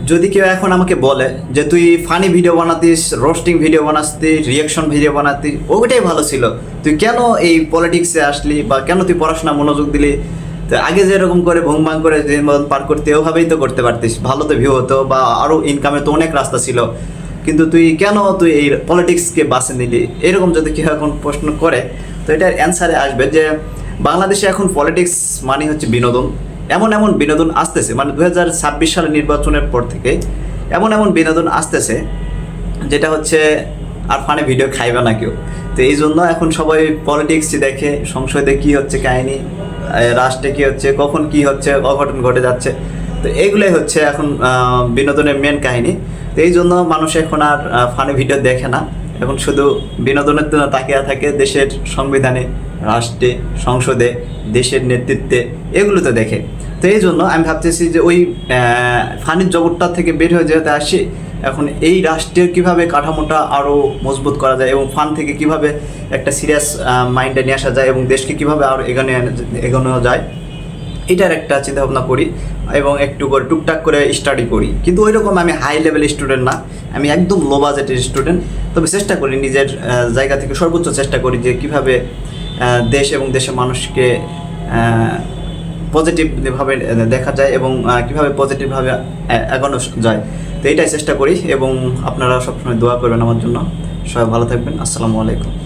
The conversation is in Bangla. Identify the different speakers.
Speaker 1: যদি কেউ এখন আমাকে বলে যে তুই ফানি ভিডিও বানাতিস, রোস্টিং ভিডিও বানাতিস, রিয়াকশন ভিডিও বানাতিস, ওটাই ভালো ছিল, তুই কেন এই পলিটিক্সে আসলি বা কেন তুই পড়াশোনা মনোযোগ দিলি? তো আগে যেরকম করে ভুং ভাং করে জীবন পার করতে ওভাবেই তো করতে পারতিস, ভালো তো ভিউ হতো বা আরও ইনকামের তো অনেক রাস্তা ছিল। কিন্তু তুই এই পলিটিক্সকে বাছে নিলি, এরকম যদি কেউ এখন প্রশ্ন করে তো এটার অ্যান্সারে আসবে যে বাংলাদেশে এখন পলিটিক্স মানে হচ্ছে বিনোদন। এমন এমন বিনোদন আসতেছে, মানে 2026 সালের নির্বাচনের পর থেকে এমন এমন বিনোদন আসতেছে যেটা হচ্ছে আর ফানে ভিডিও খাইবে না কেউ। তো এই জন্য এখন সবাই পলিটিক্স দেখে, সংসদে কি হচ্ছে কাহিনী, রাষ্ট্রে কি হচ্ছে, কখন কি হচ্ছে, অঘটন ঘটে যাচ্ছে, তো এইগুলোই হচ্ছে এখন বিনোদনের মেন কাহিনী। তো এই জন্য মানুষ এখন আর ফানি ভিডিও দেখে না, এখন শুধু বিনোদনের জন্য তাকিয়ে থাকে দেশের সংবিধানে, রাষ্ট্রে, সংসদে, দেশের নেতৃত্বে, এগুলোতে দেখে। তো এই জন্য আমি ভাবতেছি যে ওই ফানির জগৎটা থেকে বের হয়ে যেতে আসি, এখন এই রাষ্ট্রের কিভাবে কাঠামোটা আরও মজবুত করা যায় এবং ফান থেকে কিভাবে একটা সিরিয়াস মাইন্ডে নিয়ে আসা যায় এবং দেশকে কিভাবে আরও এগোনো যায়, এটার একটা চিন্তাভাবনা করি এবং একটু করে টুকটাক করে স্টাডি করি। কিন্তু ওই রকম আমি হাই লেভেল স্টুডেন্ট না, আমি একদম লো বাজেটের স্টুডেন্ট। তবে চেষ্টা করি নিজের জায়গা থেকে সর্বোচ্চ চেষ্টা করি যে কীভাবে দেশ এবং দেশের মানুষকে পজিটিভভাবে দেখা যায় এবং কীভাবে পজিটিভভাবে এগোনো যায়। তো এইটাই চেষ্টা করি এবং আপনারা সবসময় দোয়া করবেন আমার জন্য। সবাই ভালো থাকবেন। আসসালামু আলাইকুম।